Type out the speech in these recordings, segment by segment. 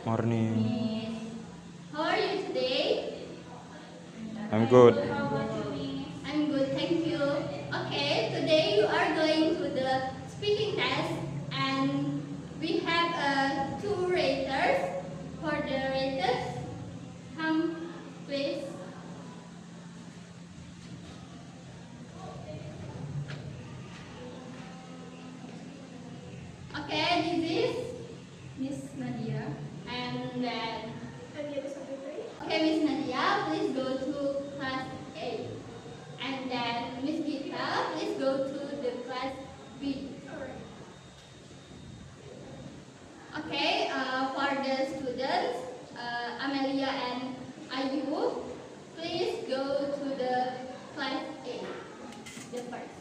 Morning. Miss. How are you today? I'm good. How about you, Miss? I'm good, thank you. Okay, today you are going to the speaking test and we have two raters. For the raters, come please. Okay, this is Miss Nadia and then okay, Miss Nadia, please go to class A. And then Miss Gita, please go to the class B. Okay, for the students, Amelia and Ayu, please go to the class A, the first.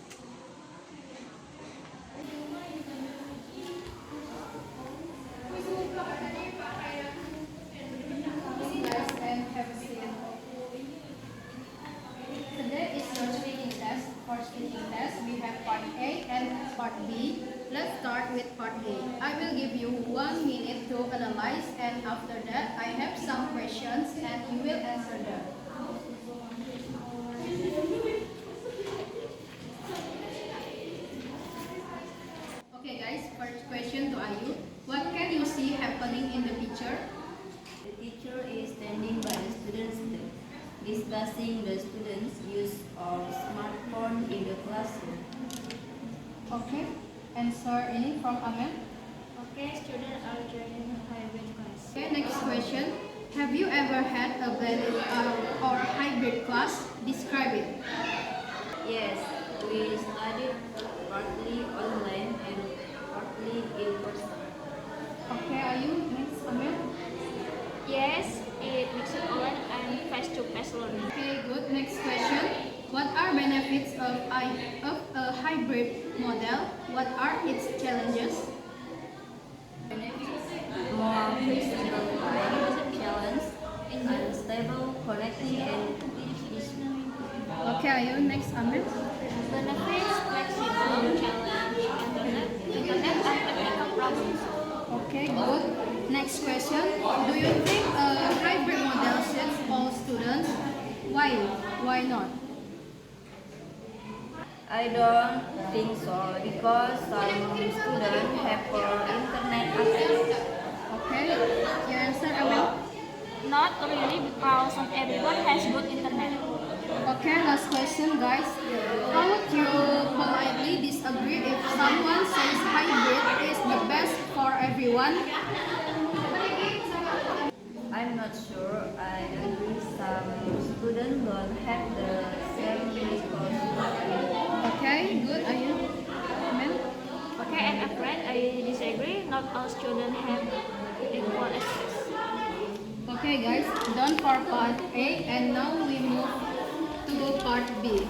Guys, and have a seat. Today is your speaking test. For speaking test, we have part A and part B. Let's start with part A. I will give you 1 minute to analyze, and after that, I have some questions and you will answer them. Okay guys, first question to Ayu. What can you see happening in the picture? The teacher is standing by the students' desk, discussing the students' use of smartphone in the classroom. Okay, answer any from Amel. Okay, students are joining a hybrid class. Okay, next question. Have you ever had a blended or hybrid class? Describe it. Yes, we studied partly online and partly in person. Okay, are you next, Amel? Yes, it mixes online and face-to-face learning. Okay, good. Next question. What are benefits of a hybrid model? What are its challenges? More flexible time, challenge, unstable connecting and issues. Okay, are you next, Amel? Benefits, flexible, challenge, internet and technical problems. Okay, good. Next question. Do you think a hybrid model suits all students? Why? Why not? I don't think so because some students have poor internet access. Okay, your answer, Amel. Not really because not everyone has good internet. Okay, last question, guys. How would you politely disagree if someone says hybrid is the best for everyone? I'm not sure. I agree some students don't have the same responsibility. Okay, good. Are you? Amen. Okay, and a friend, I disagree. Not all students have equal access. Okay, guys. Done for part A, and now we move to part B.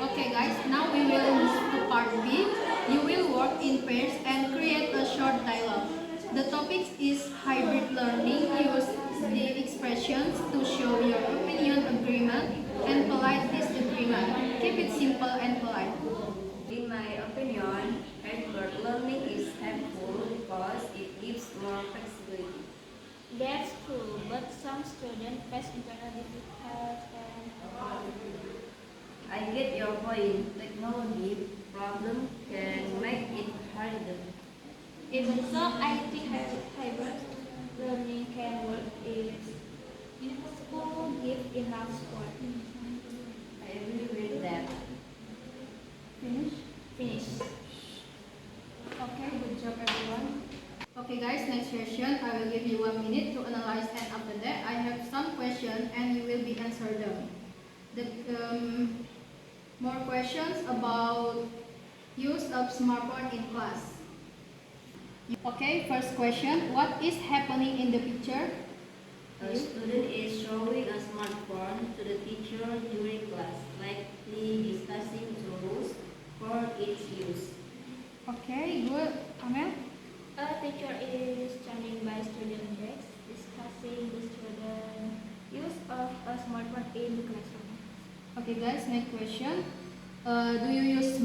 Okay, guys. Now we will move to part B. You will work in pairs and create a short dialogue. The topic is hybrid learning. Use the expressions to show your opinion, agreement, and polite disagreement. Keep it simple and polite. In my opinion, hybrid learning is helpful because it gives more flexibility. That's true, but some students face internal difficulties and I get your point. Technology problem can make it harder. even so, I think hybrid learning can work if school give enough support. I agree with that. Finish. Finish. Okay, good job everyone. Okay guys, next session I will give you 1 minute to analyze, and after that I have some questions and you will be answer them. The, more questions about use of smartphone in class. Okay, first question. What is happening in the picture? A student is showing a smartphone to the teacher during class, likely discussing rules for its use. Okay, good. Amel? A teacher is standing by student desk discussing the student use of a smartphone in the classroom. Okay guys, next question. Do you use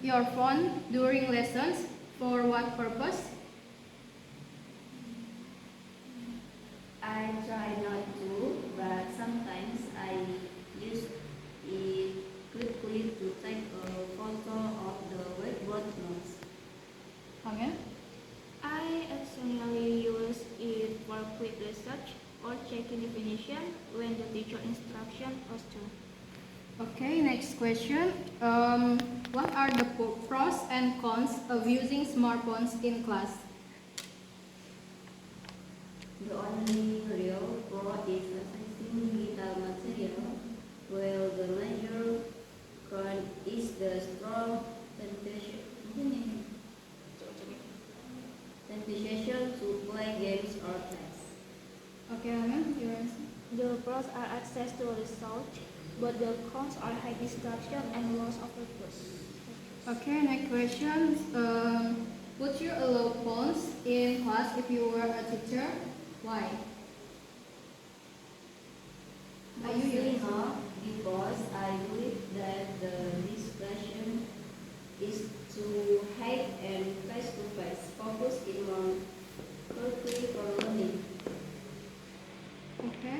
your phone during lessons? For what purpose? I try not to, but sometimes I use it quickly to take a photo of the whiteboard notes. Amel? I occasionally use it for quick research or checking definition when the teacher instruction us to. Okay, next question. What are the pros and cons of using smartphones in class? The only real pro is accessing digital material, while the major con is the strong temptation to play games or text. Okay, Amel, your answer. The pros are access to research, but the cons are high distraction and loss of purpose. Okay, next question. Would you allow phones in class if you were a teacher? Why? Are you Mostly using? not, because I believe that the discussion is to hide and face-to-face, focus in on quickly for learning. Okay.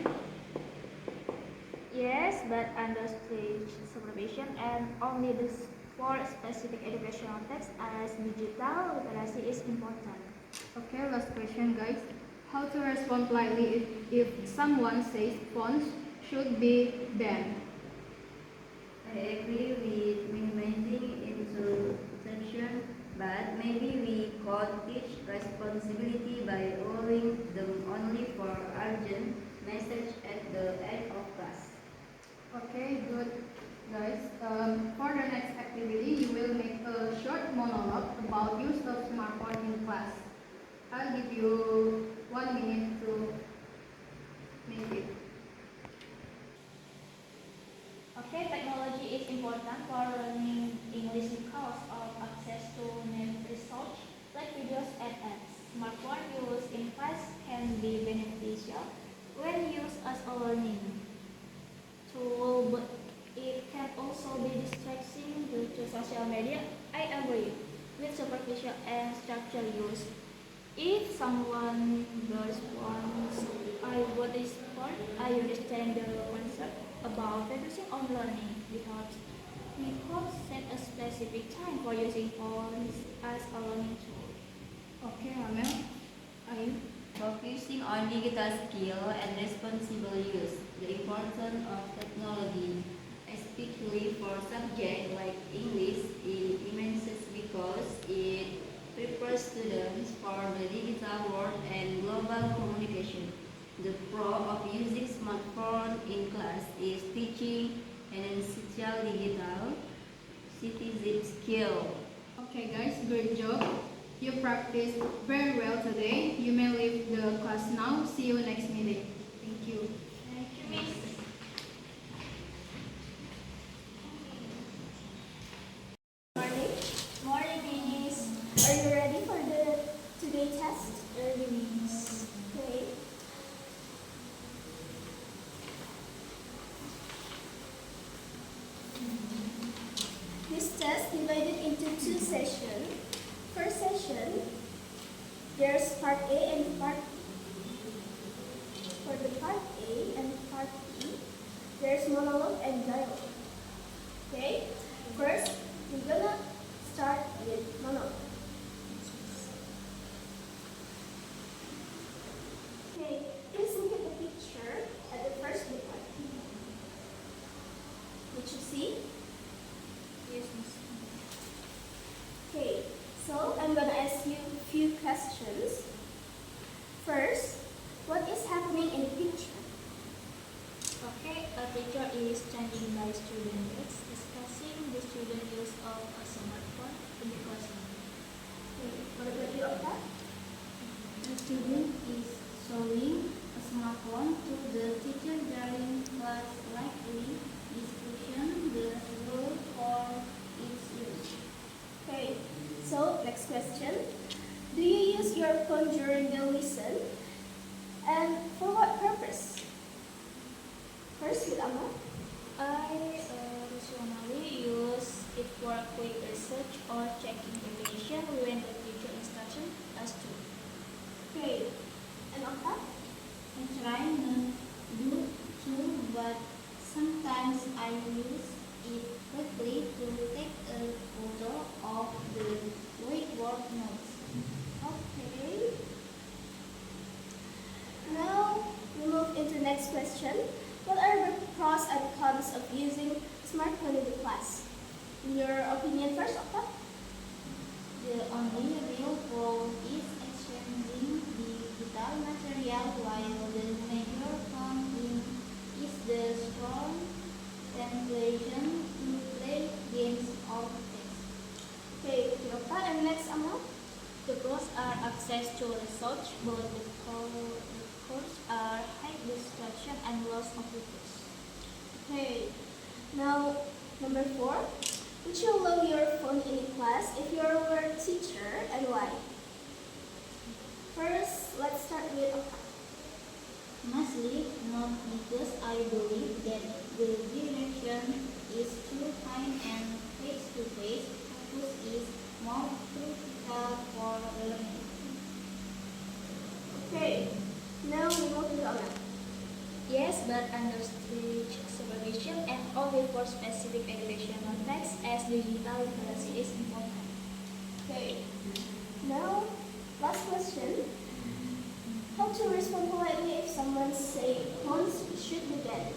Yes, but under strict supervision and only this for specific educational texts as digital literacy is important. Okay, last question, guys. How to respond politely if someone says phones should be banned? I agree with minimizing interception, but maybe we could teach responsibility by allowing them only for urgent message at the end of class. Okay, good, guys. For the next activity, you will make a short monologue about use of smartphone in class. I'll give you 1 minute to make it. Okay, technology is important for learning English because of access to net research like videos and apps. Smartphone use in class can be beneficial when used as a learning tool, but it can also be distracting due to social media. I agree with superficial and structured use. If someone responds, I would respond, I understand the concept about focusing on learning because we could set a specific time for using phones as a learning tool. Okay, Amel. Are you? Focusing on digital skill and responsible use, the importance of technology, especially for subjects like English, is immense because it prepares students for the digital world and global communication. The pro of using smartphone in class is teaching an essential digital citizen skill. Okay, guys, great job. You practiced very well today. You may leave the class now. See you next meeting. Thank you. Thank you, Miss. Morning. Morning, Miss. Are you ready for the today test? Early Miss. Okay. This test divided into two sessions. First session, there's part A and part B. For the part A and part B, there's monologue and dialogue. Okay? First, we're gonna start with monologue. Okay, please look at the picture at the first booklet. Did you see? Yes, Miss. Okay, so I'm gonna ask you a few questions. First, what is happening in the picture? Okay, a teacher is standing by students discussing the student use of a smartphone in the classroom. Okay, what about you, Okta? The student is showing a smartphone to the teacher during class, likely discussion the rule for its use. Okay, so next question. Do you use your phone during the lesson? And for what purpose? First, with Amma. I usually use it for quick research or checking definition when the Sometimes I use it quickly to take a photo of the whiteboard notes. Okay. Now we move into next question. What are the pros and cons of using smartphone in the class? In your opinion first, Okta? The only real pro is exchanging digital material, while the major con is the strong temptation to play games or text. Okay, thank you, Okta. And next, Amal? The pros are access to research, but the cons are high distraction and loss of focus. Okay. Now, number 4. Would you allow your phone in class if you were a teacher, and why? First, let's start with Okta. Mostly not, because I believe that the direction is too fine and face-to-face focus is more critical for learning. Okay. Now we move to Amal. Yes, but under strict supervision and only for specific educational tasks, as digital literacy is important. Okay. Now, last question. How to respond politely if someone say phones should be banned?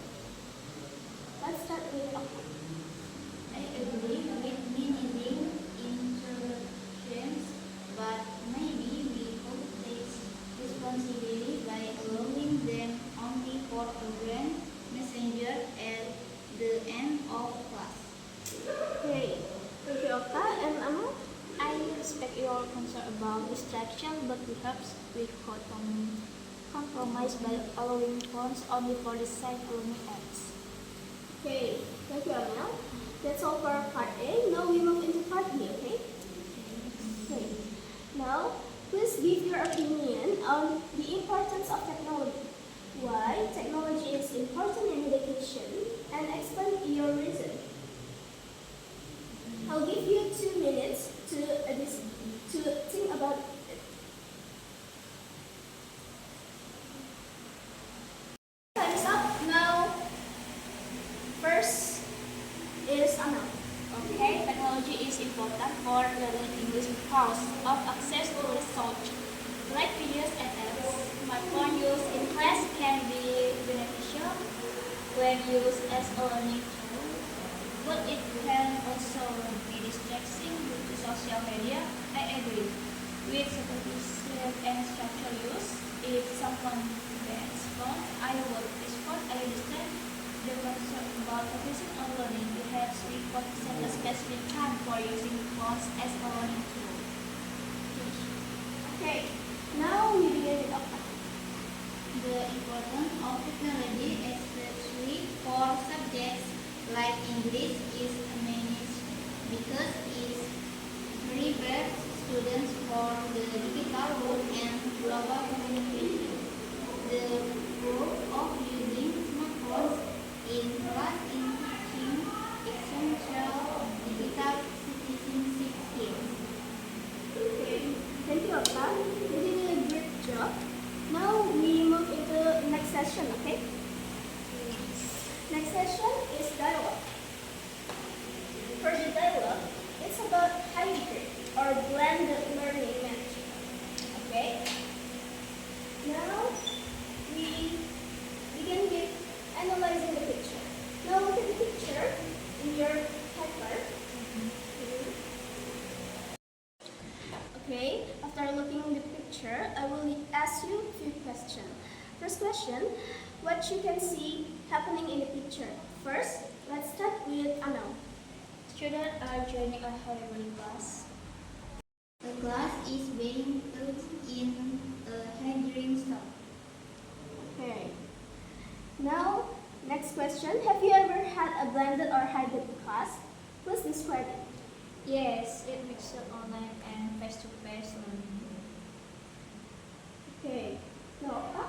Let's start with Okta. I agree with limiting interruptions, but maybe we could take responsibility by allowing them only for a brand messenger at the end of class. Okay. Thank you, Okta. And Amal? I respect your concern about distraction, but perhaps we could compromise by allowing phones only for the safe learning apps. Okay. Thank you, Amal. That's all for part A. Now we move into part B, okay? Okay. Now, please give your opinion on the importance of technology. Why technology is important in education, and explain your reason. I'll give you 2 minutes to think about it. Time's up. Now, first is Amal. Okay, technology is important for learning English because of access to research, like videos and apps. Smartphone use in class can be beneficial when used as a learning tool, but it can also be distracting due to social media. I agree with supervision and structural use. If someone bans phone, I would respond. I understand the concern about focusing on learning. Perhaps we could set a specific time for using phones as a learning tool. Okay. Now we begin with Okta. The importance of technology, especially for subjects like English, is immense because it prepares students for the digital world and global communication. The role of using smartphones in class in teaching essential digital citizenship skills. Okay. Thank you, Okta. You did a great job. Now we move into next session, okay? Next session is dialogue. For the dialogue, it's about hybrid or blended learning management. Okay? Now we begin with analyzing the picture. Now look at the picture in your paper. Okay, after looking at the picture, I will ask you a few questions. First question, what you can see happening in the picture? First, let's start with Amal. Students are joining a hybrid class. The class is being taught in a hybrid style. Okay. Now, next question, have you ever had a blended or hybrid class? Please describe it. Yes, it mixes online and face-to-face learning. Okay. Now, Okta?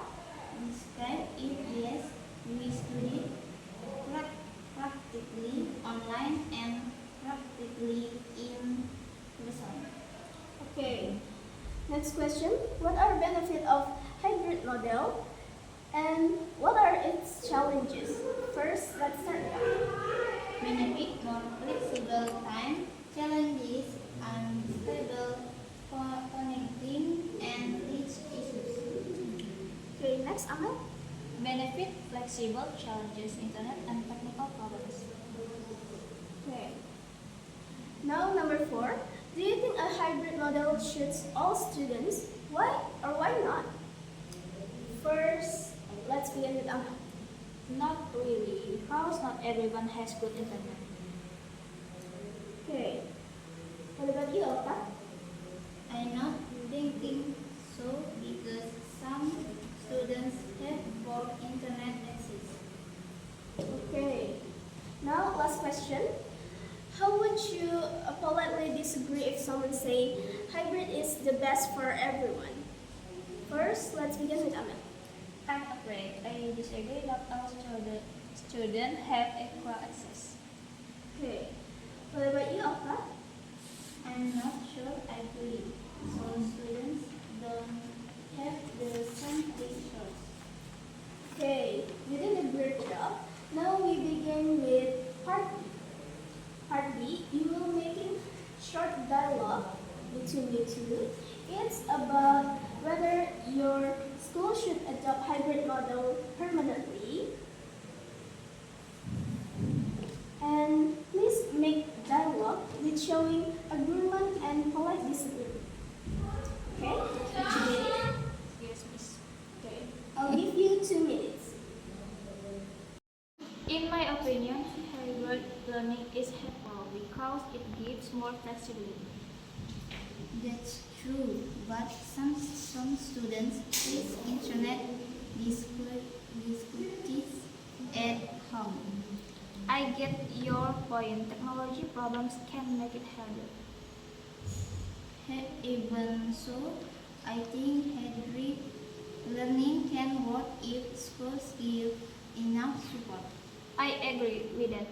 Describe it. Yes, we studied practically online and practically in person. Okay. Next question, what are benefits of hybrid model and what are its challenges? First, let's start with benefit more flexible time, challenges, unstable connecting, and teach issues. Okay, next, Ahmed. Benefit flexible challenges internet and technical problems. Okay. Now, number 4. Do you think a hybrid model suits all students? Why or why not? First, let's begin with Ahmed. Not really, because not everyone has good internet. Okay. What about you, Alpha? I'm not thinking so because some students have poor internet access. Okay. Now, last question. How would you politely disagree if someone say hybrid is the best for everyone? First, let's begin with Ahmed. I'm afraid I disagree. Not all students have equal access. Okay. What about you, Alpha? I'm not sure I agree. Some students don't have the same resource. Okay, you did a great job. Now we begin with part B. Part B, you will making short dialogue between you two. It's about whether your school should adopt hybrid model permanently. And please make dialogue with showing agreement and polite disagreement. Okay? Did you get it? Yes, miss. Okay. I'll give you 2 minutes. In my opinion, hybrid learning is helpful because it gives more flexibility. That's true, but some students face internet difficulties at home. I get your point. Technology problems can make it harder. Even so, I think hybrid learning can work if schools give enough support. I agree with that.